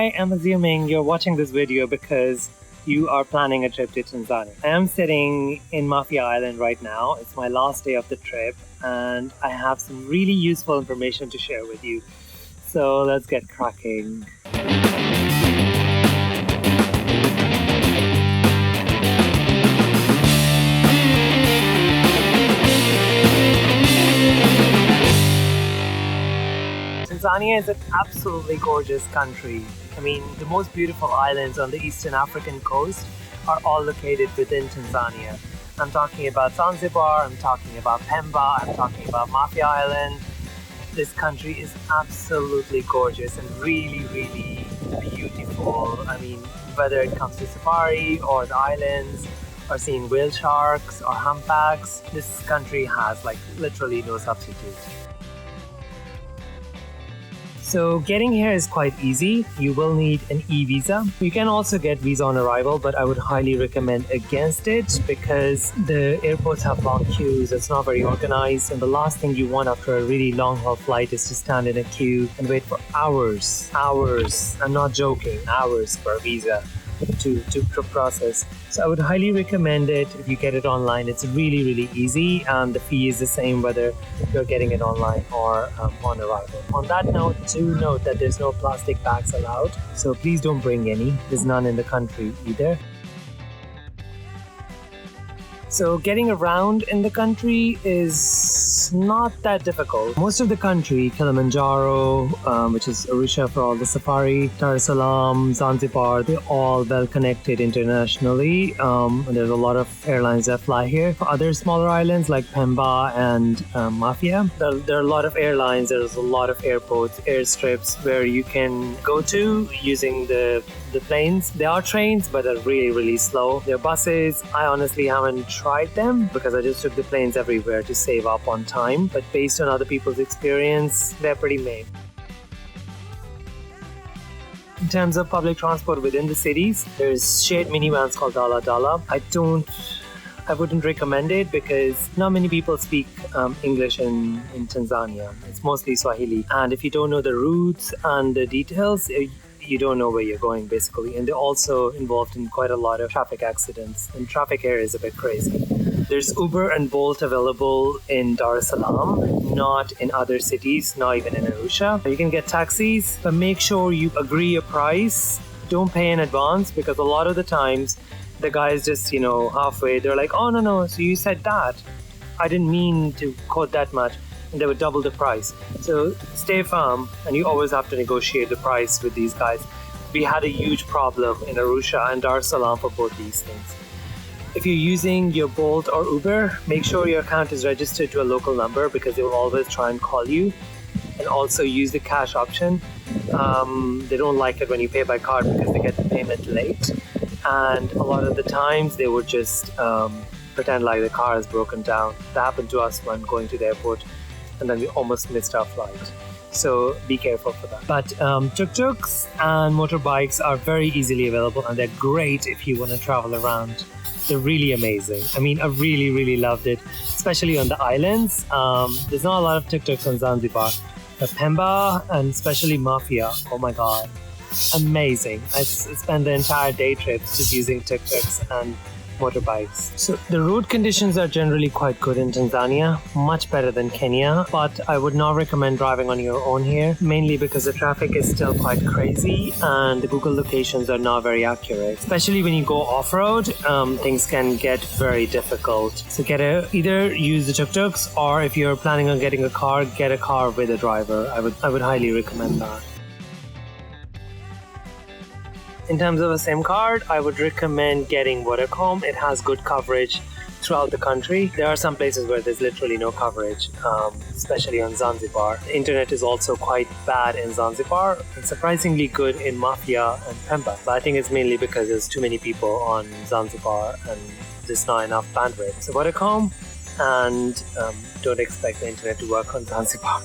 I am assuming you're watching this video because you are planning a trip to Tanzania. I am sitting in Mafia Island right now. It's my last day of the trip and I have some really useful information to share with you. So let's get cracking. Tanzania is an absolutely gorgeous country. I mean, the most beautiful islands on the eastern African coast are all located within Tanzania. I'm talking about Zanzibar, I'm talking about Pemba, I'm talking about Mafia Island. This country is absolutely gorgeous and really, really beautiful. I mean, whether it comes to safari or the islands or seeing whale sharks or humpbacks, this country has like literally no substitute. So getting here is quite easy. You will need an e-visa. You can also get visa on arrival, but I would highly recommend against it because the airports have long queues. It's not very organized. And the last thing you want after a really long haul flight is to stand in a queue and wait for hours. I'm not joking, hours for a visa to process. So I would highly recommend it if you get it online. It's really, really easy and the fee is the same whether you're getting it online or on arrival. On that note, do note that there's no plastic bags allowed. So please don't bring any. There's none in the country either. So getting around in the country is not that difficult. Most of the country, Kilimanjaro, which is Arusha for all the safari, Dar es Salaam, Zanzibar, they're all well connected internationally. And there's a lot of airlines that fly here. For other smaller islands like Pemba and Mafia, there are a lot of airlines, there's a lot of airports, airstrips where you can go to using the planes. There are trains, but they're really, really slow. There are buses. I honestly haven't tried them because I just took the planes everywhere to save up on time. But based on other people's experience, they're pretty made. In terms of public transport within the cities, there's shared minivans called Dala Dala. I wouldn't recommend it because not many people speak English in Tanzania. It's mostly Swahili. And if you don't know the routes and the details, you don't know where you're going basically. And they're also involved in quite a lot of traffic accidents. And traffic here is a bit crazy. There's Uber and Bolt available in Dar es Salaam, not in other cities, not even in Arusha. You can get taxis, but make sure you agree a price. Don't pay in advance because a lot of the times the guys just, halfway, they're like, oh, no, so you said that. I didn't mean to quote that much. And they would double the price. So stay firm and you always have to negotiate the price with these guys. We had a huge problem in Arusha and Dar es Salaam for both these things. If you're using your Bolt or Uber, make sure your account is registered to a local number because they will always try and call you. And also use the cash option. They don't like it when you pay by card because they get the payment late. And a lot of the times they would just pretend like the car is broken down. That happened to us when going to the airport. And then we almost missed our flight. So be careful for that. But tuk-tuks and motorbikes are very easily available and they're great if you want to travel around. They're really amazing. I mean, I really, really loved it, especially on the islands. There's not a lot of tuk-tuks on Zanzibar, but Pemba and especially Mafia, oh my God, amazing. I spent the entire day trips just using tuk-tuks and motorbikes. So the road conditions are generally quite good in Tanzania, much better than Kenya, but I would not recommend driving on your own here, mainly because the traffic is still quite crazy and the Google locations are not very accurate. Especially when you go off-road, things can get very difficult. So either use the tuk-tuks or if you're planning on getting a car, get a car with a driver. I would highly recommend that. In terms of a SIM card, I would recommend getting Vodacom. It has good coverage throughout the country. There are some places where there's literally no coverage, especially on Zanzibar. The internet is also quite bad in Zanzibar and surprisingly good in Mafia and Pemba. But I think it's mainly because there's too many people on Zanzibar and there's not enough bandwidth. So Vodacom, and don't expect the internet to work on Zanzibar.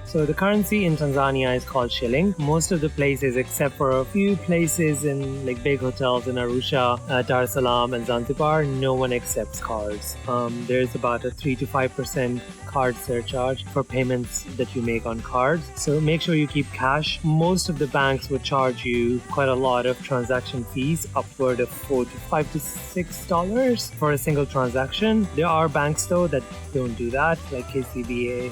So the currency in Tanzania is called shilling. Most of the places, except for a few places in like big hotels in Arusha, Dar es Salaam and Zanzibar, no one accepts cards. There's about a 3 to 5% card surcharge for payments that you make on cards. So make sure you keep cash. Most of the banks would charge you quite a lot of transaction fees, upward of $5 to $6 for a single transaction. There are banks though that don't do that, like NCBA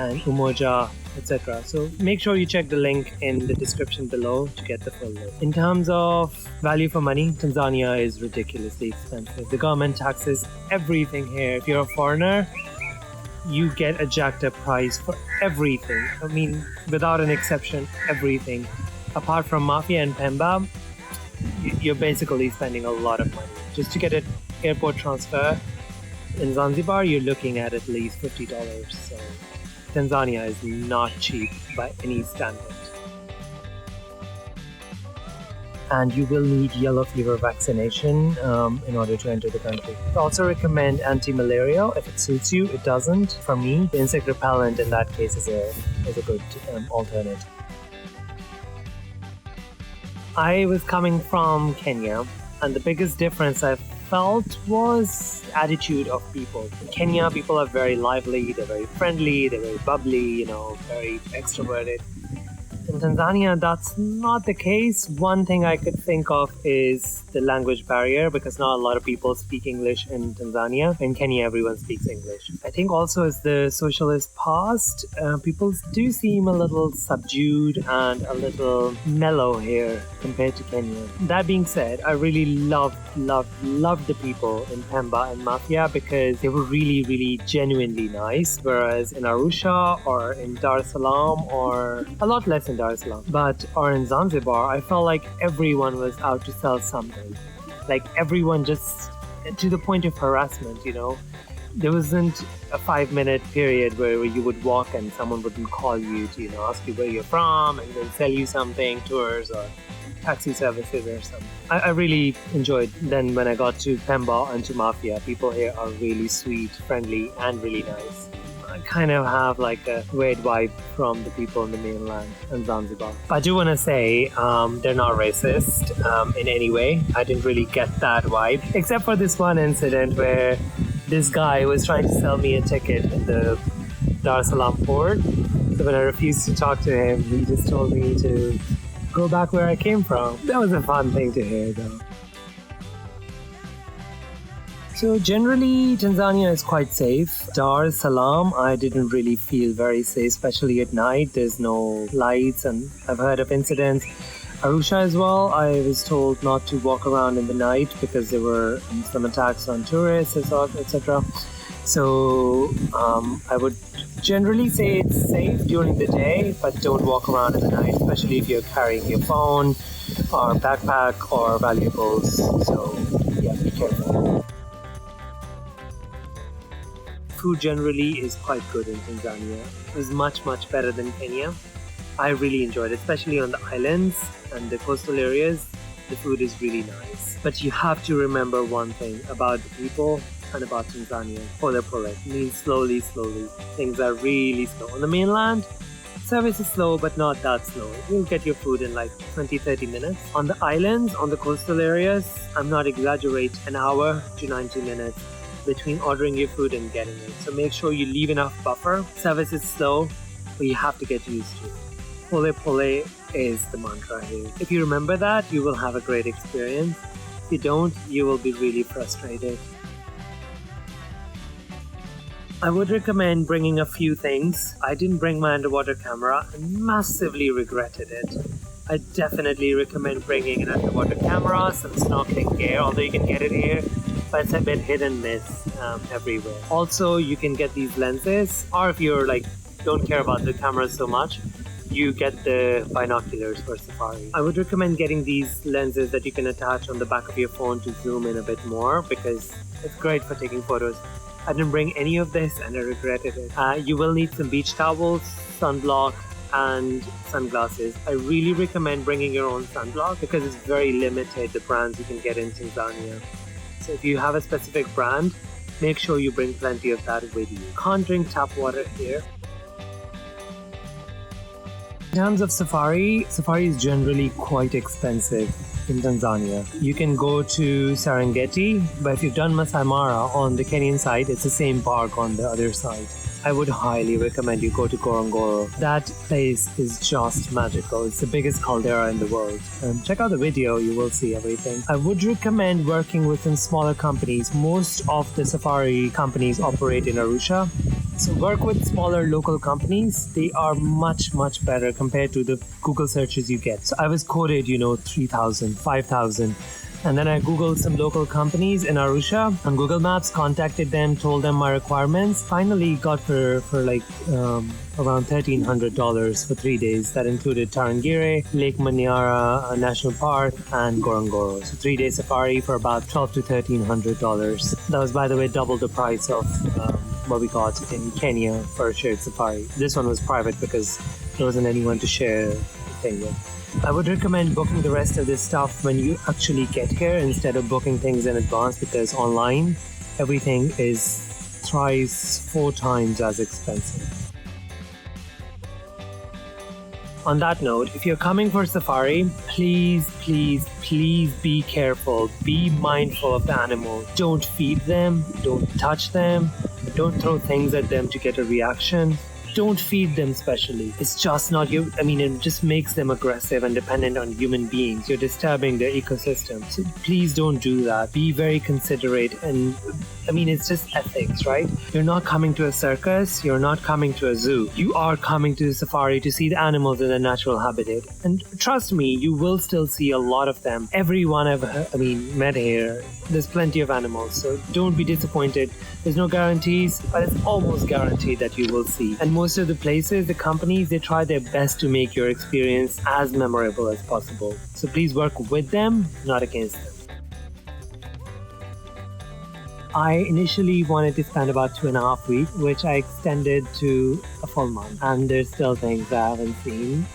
and Umoja, etc. So make sure you check the link in the description below to get the full list. In terms of value for money, Tanzania is ridiculously expensive. The government taxes everything here. If you're a foreigner, you get a jacked up price for everything. I mean, without an exception, everything. Apart from Mafia and Pemba, you're basically spending a lot of money. Just to get an airport transfer in Zanzibar, you're looking at least $50. So Tanzania is not cheap by any standard. And you will need yellow fever vaccination in order to enter the country. I also recommend anti-malaria if it suits you. It doesn't. For me, the insect repellent in that case is a good alternate. I was coming from Kenya, and the biggest difference I felt was attitude of people. In Kenya, people are very lively, they're very friendly, they're very bubbly, very extroverted. In Tanzania, that's not the case. One thing I could think of is the language barrier, because not a lot of people speak English in Tanzania. In Kenya, everyone speaks English. I think also as the socialist past, people do seem a little subdued and a little mellow here compared to Kenya. That being said, I really loved the people in Pemba and Mafia because they were really, really genuinely nice. Whereas in Arusha or in Dar es Salaam, or a lot less in Dar es Salaam, or in Zanzibar, I felt like everyone was out to sell something. Like everyone, just to the point of harassment, There wasn't a 5-minute period where you would walk and someone wouldn't call you to, ask you where you're from and then sell you something, tours or taxi services or something. I really enjoyed then when I got to Pemba and to Mafia. People here are really sweet, friendly and really nice. I kind of have like a weird vibe from the people in the mainland and Zanzibar. I do want to say they're not racist in any way. I didn't really get that vibe, except for this one incident where this guy was trying to sell me a ticket in the Dar es Salaam port. So when I refused to talk to him, he just told me to go back where I came from. That was a fun thing to hear though. So generally, Tanzania is quite safe. Dar es Salaam, I didn't really feel very safe, especially at night. There's no lights and I've heard of incidents. Arusha as well, I was told not to walk around in the night because there were some attacks on tourists, etc. So I would generally say it's safe during the day, but don't walk around in the night, especially if you're carrying your phone or backpack or valuables. So yeah, be careful. Food generally is quite good in Tanzania. It was much better than Kenya. I really enjoyed it, especially on the islands and the coastal areas. The food is really nice. But you have to remember one thing about the people and about Tanzania. Pole. It means slowly. Things are really slow. On the mainland, service is slow, but not that slow. You'll get your food in like 20-30 minutes. On the islands, on the coastal areas, I'm not exaggerating, an hour to 90 minutes between ordering your food and getting it. So make sure you leave enough buffer. Service is slow, but you have to get used to it. Pole is the mantra here. If you remember that, you will have a great experience. If you don't, you will be really frustrated. I would recommend bringing a few things. I didn't bring my underwater camera and massively regretted it. I definitely recommend bringing an underwater camera, some snorkeling gear, although you can get it here, but it's a bit hit and miss everywhere. Also, you can get these lenses, or if you're don't care about the cameras so much, you get the binoculars for safari. I would recommend getting these lenses that you can attach on the back of your phone to zoom in a bit more, because it's great for taking photos. I didn't bring any of this and I regretted it. You will need some beach towels, sunblock and sunglasses. I really recommend bringing your own sunblock because it's very limited, the brands you can get in Tanzania. So if you have a specific brand, make sure you bring plenty of that with you. Can't drink tap water here. In terms of safari is generally quite expensive. in Tanzania. You can go to Serengeti, but if you've done Masai Mara on the Kenyan side, it's the same park on the other side. I would highly recommend you go to Ngorongoro. That place is just magical. It's the biggest caldera in the world. Check out the video, you will see everything. I would recommend working with some smaller companies. Most of the safari companies operate in Arusha. So work with smaller local companies. They are much, much better compared to the Google searches you get. So I was quoted, 3,000, 5,000. And then I Googled some local companies in Arusha on Google Maps, contacted them, told them my requirements. Finally got for around $1,300 for 3 days. That included Tarangire, Lake Manyara National Park, and Ngorongoro. So 3-day safari for about $1,200 to $1,300. That was, by the way, double the price of what we got in Kenya for a shared safari. This one was private because there wasn't anyone to share the thing with. I would recommend booking the rest of this stuff when you actually get here instead of booking things in advance, because online everything is thrice, 4 times as expensive. On that note, if you're coming for safari, please be careful. Be mindful of the animals. Don't feed them, don't touch them, don't throw things at them to get a reaction. Don't feed them specially. It's just not you. It just makes them aggressive and dependent on human beings. You're disturbing their ecosystem. So please don't do that. Be very considerate. And it's just ethics, right? You're not coming to a circus. You're not coming to a zoo. You are coming to the safari to see the animals in their natural habitat. And trust me, you will still see a lot of them. Everyone I've met here, there's plenty of animals. So don't be disappointed. There's no guarantees, but it's almost guaranteed that you will see. And most of the places, the companies, they try their best to make your experience as memorable as possible. So please work with them, not against them. I initially wanted to spend about 2.5 weeks, which I extended to a full month. And there's still things I haven't seen.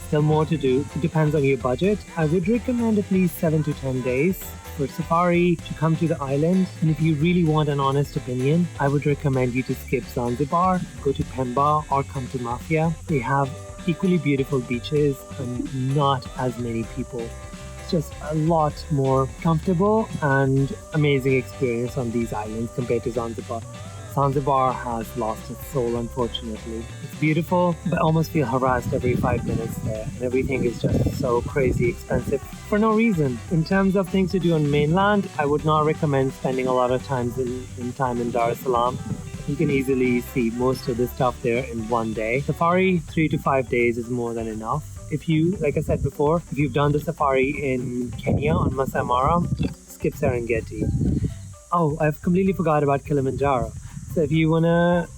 Still more to do. It depends on your budget. I would recommend at least 7 to 10 days for safari to come to the island. And if you really want an honest opinion, I would recommend you to skip Zanzibar, go to Pemba, or come to Mafia. They have equally beautiful beaches and not as many people. It's just a lot more comfortable and amazing experience on these islands compared to Zanzibar. Zanzibar has lost its soul, unfortunately. It's beautiful, but I almost feel harassed every 5 minutes there. And everything is just so crazy expensive for no reason. In terms of things to do on mainland, I would not recommend spending a lot of time in Dar es Salaam. You can easily see most of the stuff there in one day. Safari, 3 to 5 days is more than enough. If you, like I said before, if you've done the safari in Kenya on Masai Mara, skip Serengeti. Oh, I've completely forgot about Kilimanjaro. So if you wanna,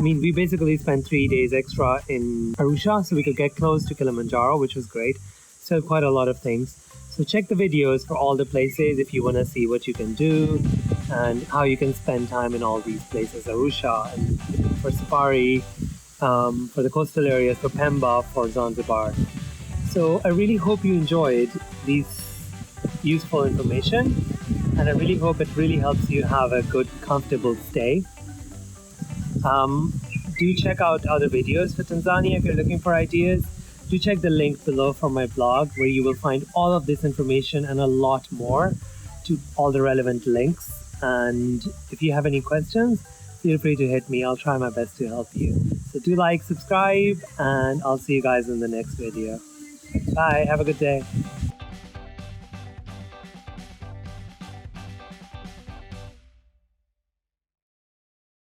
we basically spent 3 days extra in Arusha so we could get close to Kilimanjaro, which was great. Still quite a lot of things. So check the videos for all the places if you wanna see what you can do and how you can spend time in all these places. Arusha and for safari, for the coastal areas, for Pemba, for Zanzibar. So I really hope you enjoyed these useful information, and I really hope it really helps you have a good, comfortable stay. Do check out other videos for Tanzania if you're looking for ideas. Do check the link below for my blog, where you will find all of this information and a lot more to all the relevant links. And if you have any questions, feel free to hit me. I'll try my best to help you. So do like, subscribe, and I'll see you guys in the next video. Bye. Have a good day.